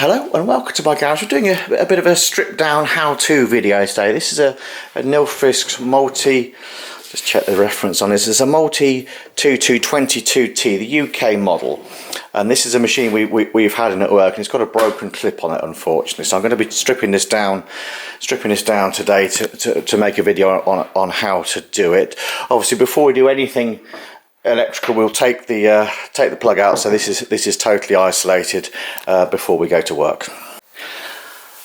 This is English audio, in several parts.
Hello and welcome to my garage. We're doing a bit of a stripped down how-to video today. This is a Nilfisk Multi, just check the reference on this, it's a Multi II 22T, the UK model. And this is a machine we've had in at work, and it's got a broken clip on it, unfortunately. So I'm going to be stripping this down today to make a video on how to do it. Obviously, before we do anything electrical, we'll take the plug out, so this is totally isolated before we go to work.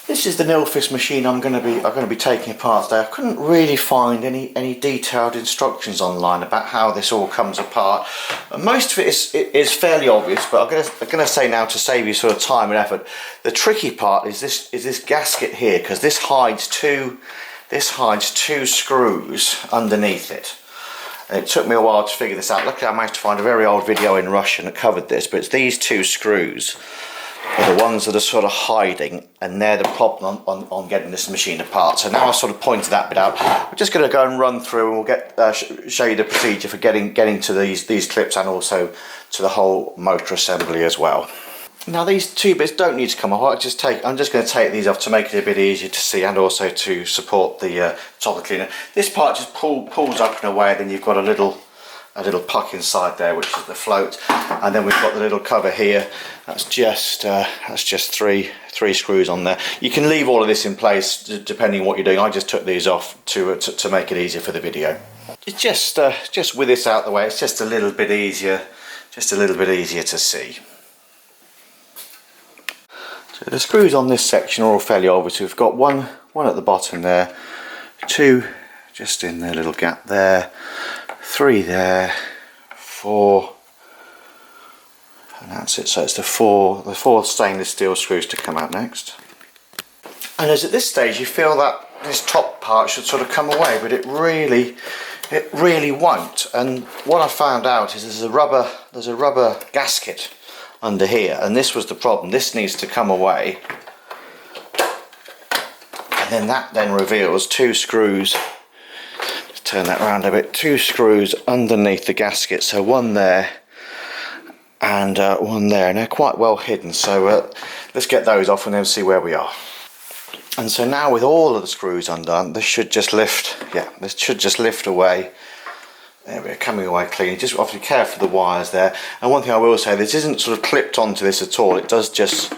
This is the Nilfisk machine I'm going to be taking apart today. I couldn't really find any detailed instructions online about how this all comes apart. Most of it is fairly obvious, but I'm going to say now, to save you sort of time and effort, the tricky part is this gasket here, because this hides two screws underneath it. And it took me a while to figure this out. Luckily I managed to find a very old video in Russian that covered this, but it's these two screws are the ones that are sort of hiding, and they're the problem on getting this machine apart. So now I've sort of pointed that bit out, we're just going to go and run through, and we'll show you the procedure for getting to these clips, and also to the whole motor assembly as well. Now these two bits don't need to come off. I'm just going to take these off to make it a bit easier to see, and also to support the top of the cleaner. This part just pulls up and away, then you've got a little puck inside there, which is the float, and then we've got the little cover here. That's just three screws on there. You can leave all of this in place depending on what you're doing. I just took these off to make it easier for the video. It's just with this out the way, it's just a little bit easier to see. So the screws on this section are all fairly obvious. We've got one at the bottom there, two just in the little gap there, three there, four, and that's it. So it's the four stainless steel screws to come out next. And as at this stage you feel that this top part should sort of come away, but it really won't. And what I found out is there's a rubber gasket under here, and this was the problem. This needs to come away, and then that reveals two screws. Just turn that around a bit. Two screws underneath the gasket, so one there and one there, and they're quite well hidden. So let's get those off and then see where we are. And so now, with all of the screws undone, this should just lift. Yeah, this should just lift away. There we are, coming away clean. Just obviously care for the wires there. And one thing I will say, this isn't sort of clipped onto this at all. It does just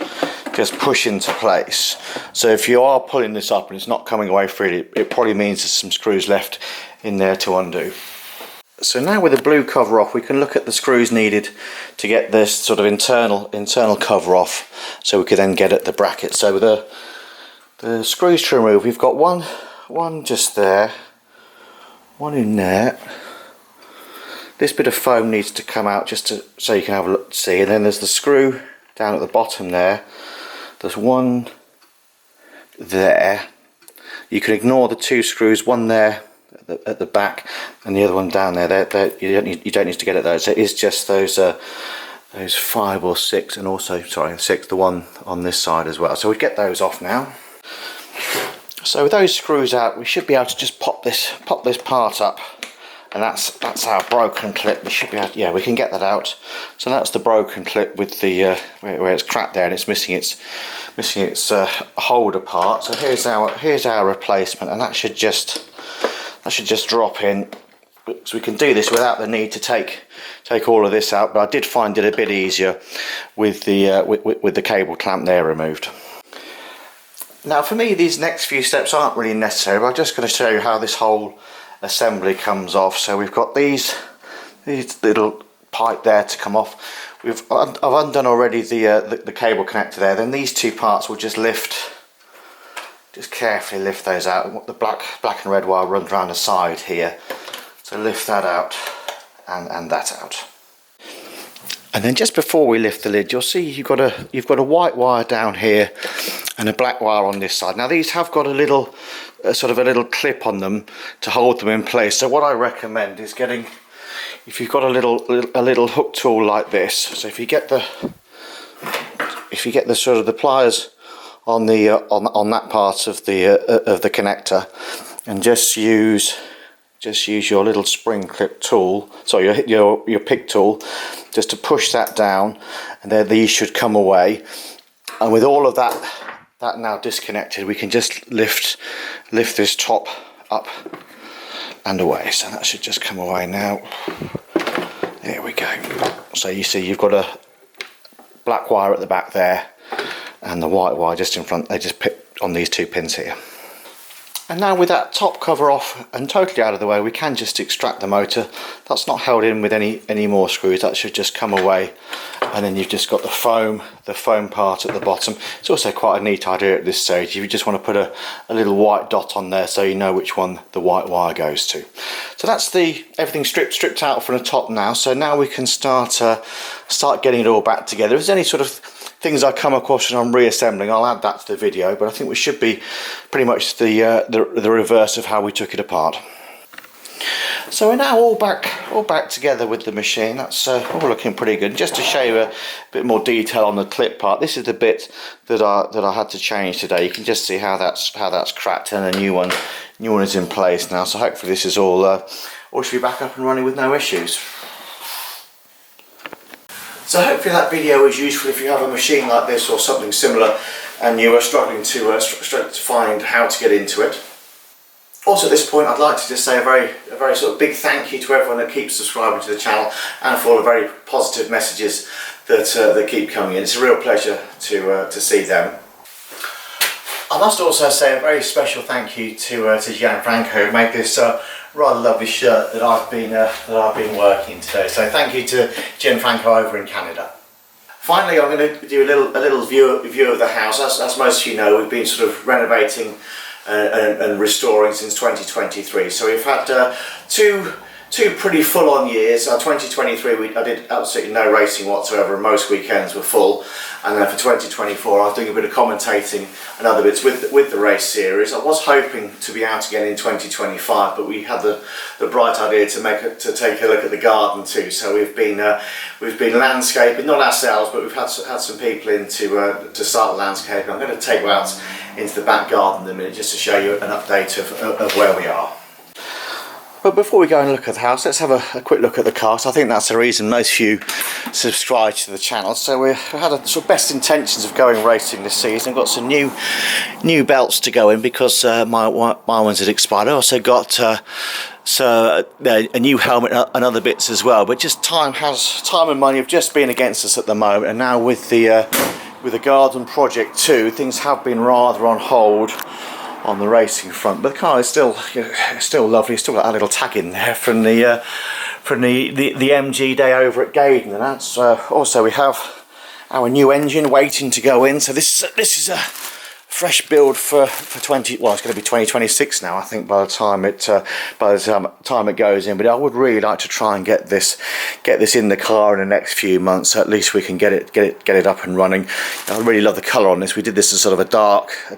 push into place. So if you are pulling this up and it's not coming away freely, it probably means there's some screws left in there to undo. So now, with the blue cover off, we can look at the screws needed to get this sort of internal cover off, so we can then get at the bracket. So with the screws to remove, we've got one just there, one in there. This bit of foam needs to come out so you can have a look to see, and then there's the screw down at the bottom there. There's one there. You can ignore the two screws, one there at the back and the other one down there. You don't need to get at those. It is just those 5 or 6, and also, sorry, 6, the one on this side as well. So we get those off now. So with those screws out, we should be able to just pop this part up. And that's our broken clip. We should be able, yeah, we can get that out. So that's the broken clip with the where it's cracked there and it's missing its holder part. So here's our replacement, and that should just drop in. So we can do this without the need to take all of this out. But I did find it a bit easier with the cable clamp there removed. Now for me, these next few steps aren't really necessary, but I'm just going to show you how this whole assembly comes off. So we've got these little pipe there to come off. I've undone already the cable connector there. Then these two parts will just carefully lift those out. The black and red wire runs around the side here, so lift that out and that out. And then just before we lift the lid, you'll see you've got a white wire down here and a black wire on this side. Now these have got a little clip on them to hold them in place. So what I recommend is if you've got a little hook tool like this. So if you get the sort of the pliers on that part of the connector, and just use your little spring clip tool, sorry, your pick tool, just to push that down, and then these should come away. And with all of that now disconnected, we can just lift this top up and away. So that should just come away now. There we go. So you see you've got a black wire at the back there and the white wire just in front. They just put on these two pins here. And now with that top cover off and totally out of the way, we can just extract the motor. That's not held in with any more screws. That should just come away, and then you've just got the foam part at the bottom. It's also quite a neat idea at this stage. If you just want to put a little white dot on there so you know which one the white wire goes to. So that's everything stripped out from the top now. So now we can start getting it all back together. If there's any sort of things I come across and I'm reassembling, I'll add that to the video, but I think we should be pretty much the reverse of how we took it apart. So we're now all back together with the machine. That's all looking pretty good. Just to show you a bit more detail on the clip part, this is the bit that I had to change today. You can just see how that's cracked, and a new one is in place now. So hopefully this is all should be back up and running with no issues. So hopefully that video is useful if you have a machine like this or something similar and you are struggling to find how to get into it. Also at this point I'd like to just say a very sort of big thank you to everyone that keeps subscribing to the channel and for all the very positive messages that keep coming in. It's a real pleasure to see them. I must also say a very special thank you to Gianfranco, who made this rather lovely shirt that I've been working today. So thank you to Gianfranco over in Canada. Finally, I'm going to do a little view of the house. As most of you know, we've been sort of renovating and restoring since 2023. So we've had two pretty full-on years. 2023 I did absolutely no racing whatsoever, and most weekends were full. And then for 2024 I was doing a bit of commentating and other bits with the race series. I was hoping to be out again in 2025, but we had the bright idea to take a look at the garden too. So we've been landscaping, not ourselves, but we've had some people in to start the landscaping. I'm going to take you out into the back garden in a minute just to show you an update of where we are. But before we go and look at the house, let's have a quick look at the car. So I think that's the reason most of you subscribe to the channel. So we had a sort of best intentions of going racing this season. I've got some new belts to go in because my ones had expired. I also got a new helmet and other bits as well. But just time and money have just been against us at the moment. And now with the garden project too, things have been rather on hold on the racing front, but the car is still lovely. It's still got that little tag in there from the MG day over at Gaydon, and that's also we have our new engine waiting to go in. So this is a fresh build for 20. Well, it's going to be 2026 now, I think, by the time it goes in. But I would really like to try and get this in the car in the next few months. So at least we can get it up and running. I really love the colour on this. We did this as sort of a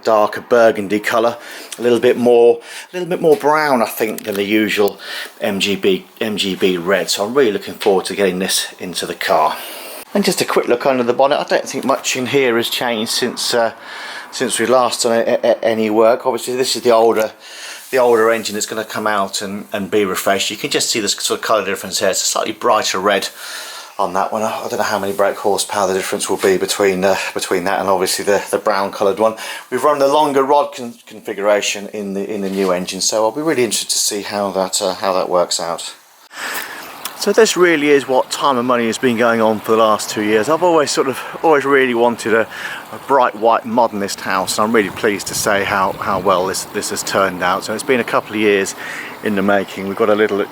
darker burgundy colour, a little bit more brown, I think, than the usual MGB red. So I'm really looking forward to getting this into the car. And just a quick look under the bonnet. I don't think much in here has changed since we last done any work. Obviously this is the older engine that's going to come out and be refreshed. You can just see the sort of colour difference here. It's a slightly brighter red on that one. I don't know how many brake horsepower the difference will be between that and obviously the brown coloured one. We've run the longer rod configuration in the new engine, so I'll be really interested to see how that works out. So this really is what time and money has been going on for the last 2 years. I've always really wanted a bright white modernist house, and I'm really pleased to say how well this has turned out. So it's been a couple of years in the making. We've got a little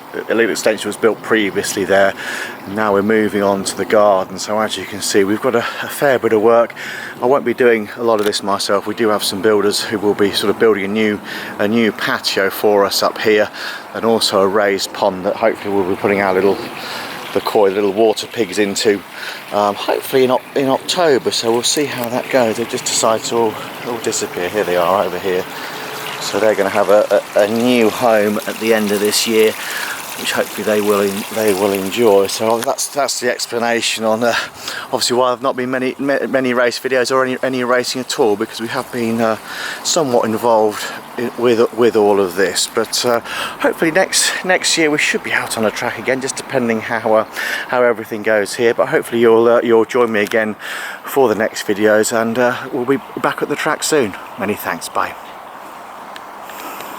extension was built previously there, and now we're moving on to the garden. So as you can see, we've got a fair bit of work. I won't be doing a lot of this myself. We do have some builders who will be sort of building a new patio for us up here, and also a raised pond that hopefully we'll be putting our little water pigs into hopefully in October. So we'll see how that goes. They just decided to all disappear. Here they are over here. So they're going to have a new home at the end of this year. which hopefully they will enjoy. So that's the explanation on obviously why I've not been many race videos or any racing at all, because we have been somewhat involved with all of this. But hopefully next year we should be out on a track again, just depending how everything goes here. But hopefully you'll join me again for the next videos, and we'll be back at the track soon. Many thanks. Bye.